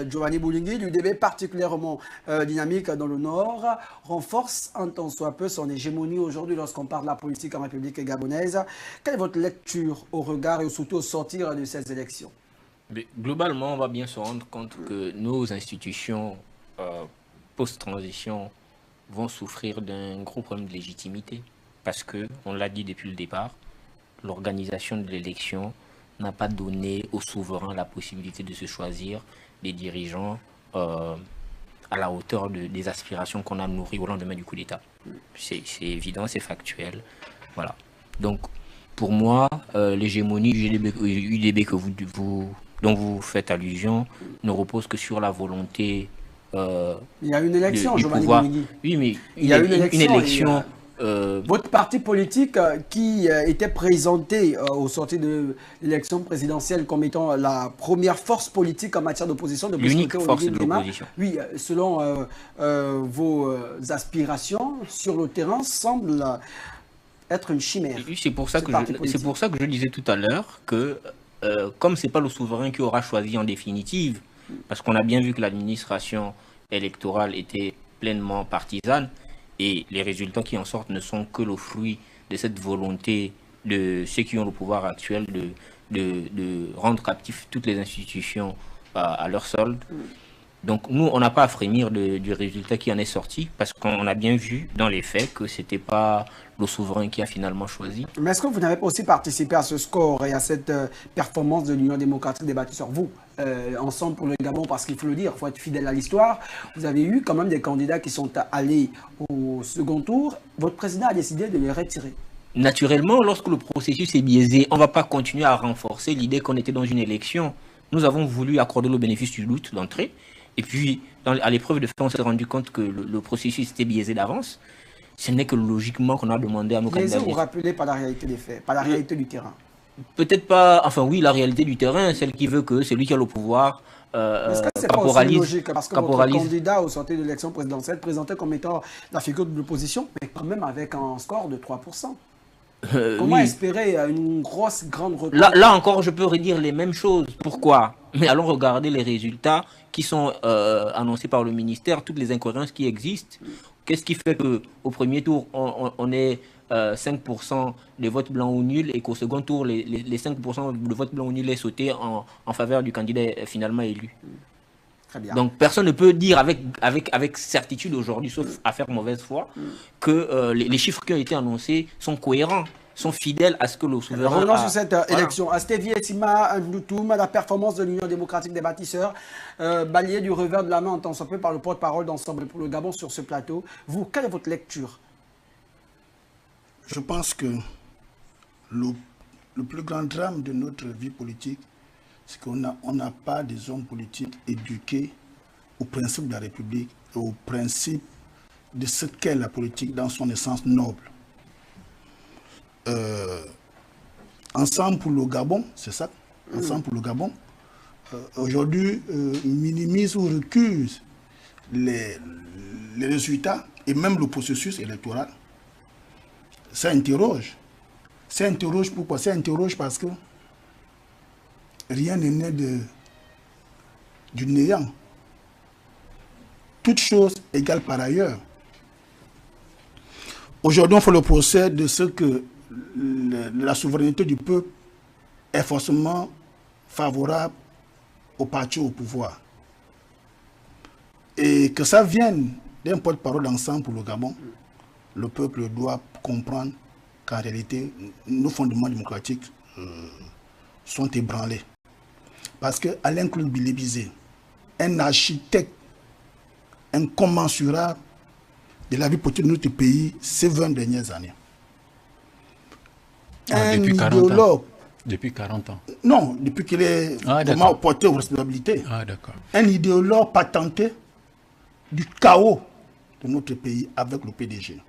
Giovanni Boulingi, l'UDB particulièrement dynamique dans le Nord, renforce un tant soit peu son hégémonie aujourd'hui lorsqu'on parle de la politique en République gabonaise. Quelle est votre lecture au regard et surtout au sortir de ces élections? Mais globalement, on va bien se rendre compte que nos institutions post-transition vont souffrir d'un gros problème de légitimité. Parce que, on l'a dit depuis le départ, l'organisation de l'élection n'a pas donné aux souverains la possibilité de se choisir des dirigeants à la hauteur des aspirations qu'on a nourries au lendemain du coup d'État. C'est évident, c'est factuel. Voilà. Donc, pour moi, l'hégémonie du UDB dont vous faites allusion ne repose que sur la volonté il y a une élection, du Giovanni pouvoir. Boulingi. Oui, mais Il y a une élection. Votre parti politique qui était présenté au sortir de l'élection présidentielle comme étant la première force politique en matière d'opposition, de l'unique force de l'opposition. Oui, selon vos aspirations sur le terrain, semble être une chimère. Oui, c'est pour ça que je disais tout à l'heure que comme c'est pas le souverain qui aura choisi en définitive, parce qu'on a bien vu que l'administration électorale était pleinement partisane, et les résultats qui en sortent ne sont que le fruit de cette volonté de ceux qui ont le pouvoir actuel de rendre captifs toutes les institutions à leur solde. Donc nous, on n'a pas à frémir du résultat qui en est sorti, parce qu'on a bien vu dans les faits que ce n'était pas le souverain qui a finalement choisi. Mais est-ce que vous n'avez pas aussi participé à ce score et à cette performance de l'Union démocratique des bâtisseurs, vous, ensemble pour le Gabon, parce qu'il faut le dire, il faut être fidèle à l'histoire, vous avez eu quand même des candidats qui sont allés au second tour, votre président a décidé de les retirer. Naturellement, lorsque le processus est biaisé, on ne va pas continuer à renforcer l'idée qu'on était dans une élection. Nous avons voulu accorder le bénéfice du doute d'entrée. Et puis, à l'épreuve de fait, on s'est rendu compte que le processus était biaisé d'avance. Ce n'est que logiquement qu'on a demandé à nos candidats. Biaisé, vous rappelez pas la réalité des faits, pas la réalité du terrain. Peut-être pas, enfin oui, la réalité du terrain, celle qui veut que celui qui a le pouvoir est-ce que c'est pas aussi logique, parce que votre candidat au sortir de l'élection présidentielle présentait comme étant la figure de l'opposition, mais quand même avec un score de 3%. Comment espérer une grande retraite? Là encore, je peux redire les mêmes choses. Pourquoi? Mais allons regarder les résultats qui sont annoncés par le ministère, toutes les incohérences qui existent. Qu'est-ce qui fait qu'au premier tour, on est 5% de votes blancs ou nuls et qu'au second tour, les 5% de votes blancs ou nuls est sauté en faveur du candidat finalement élu? Très bien. Donc personne ne peut dire avec certitude aujourd'hui, sauf à faire mauvaise foi, que les chiffres qui ont été annoncés sont cohérents, sont fidèles à ce que le souverain revenons sur cette élection. Astevi Etima Ndoutoum, la performance de l'Union démocratique des bâtisseurs, balayée du revers de la main en tant soit peu par le porte-parole d'Ensemble pour le Gabon sur ce plateau. Vous, quelle est votre lecture? Je pense que le plus grand drame de notre vie politique, c'est qu'on n'a pas des hommes politiques éduqués au principe de la République et au principe de ce qu'est la politique dans son essence noble. Ensemble pour le Gabon, c'est ça, Ensemble pour le Gabon, aujourd'hui minimise ou recuse les résultats et même le processus électoral. Ça interroge. Ça interroge pourquoi? Ça interroge parce que rien n'est né du néant. Toute chose égale par ailleurs. Aujourd'hui, on fait le procès de ce que la souveraineté du peuple est forcément favorable au parti au pouvoir. Et que ça vienne d'un porte-parole d'Ensemble pour le Gabon, le peuple doit comprendre qu'en réalité, nos fondements démocratiques sont ébranlés. Parce que Alain Claude Bilébizé, un architecte incommensurable de la vie politique de notre pays ces 20 dernières années. Depuis 40 ans. Depuis 40 ans. Non, depuis qu'il est vraiment porté aux responsabilités. Un idéologue patenté du chaos de notre pays avec le PDG.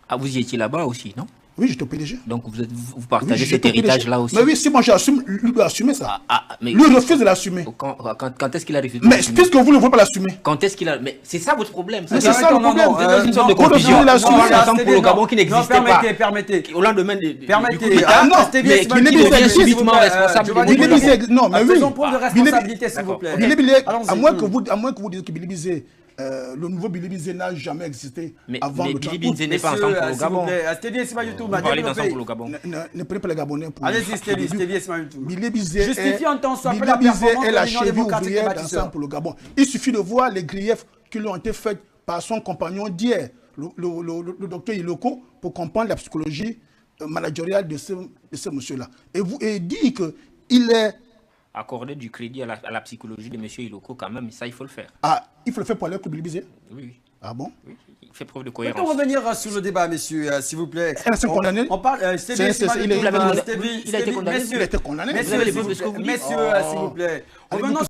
Ah, vous y étiez là-bas aussi, non? Oui, j'étais au PDG. Donc vous partagez cet héritage-là aussi. Mais oui, si moi j'assume, lui doit assumer ça. Mais lui refuse de l'assumer. Quand est-ce qu'il a refusé? Mais puisque vous ne voulez pas l'assumer. Quand est-ce qu'il a... Mais c'est ça votre problème. C'est ça le problème. C'est une sorte de confusion. Ensemble pour le Gabon qui n'existait pas. Permettez. Au lendemain du Permettez. mais qui devient subitement responsable. Non, mais oui. Faisons preuve de responsabilité, s'il vous plaît. À moins que vous disiez que Billy Bizet, le nouveau Billy Bizet n'a jamais existé avant le Billy Bizet n'est pas ensemble pour le Gabon. Ne prenez pas les Gabonais pour... Allez-y, Stélie, Billy Bizet justifie en temps soit la performance est de la l'Union cheville démocratique des ouvrière bâtisseurs. d'ensemble pour le Gabon. Il suffit de voir les griefs qui lui ont été faits par son compagnon d'hier, le docteur Iloko, pour comprendre la psychologie managériale de ce monsieur-là. Et dire qu'il est... Accorder du crédit à la psychologie de M. Iloko, quand même, ça, il faut le faire. Ah, il faut le faire pour aller au Billy Bizet? Oui. Ah bon? Oui, il fait preuve de cohérence. Peut-on revenir sur le débat, messieurs, s'il vous plaît? C'est condamné? On parle... Il a été condamné. Messieurs, Il a été condamné. messieurs, s'il vous plaît. Revenons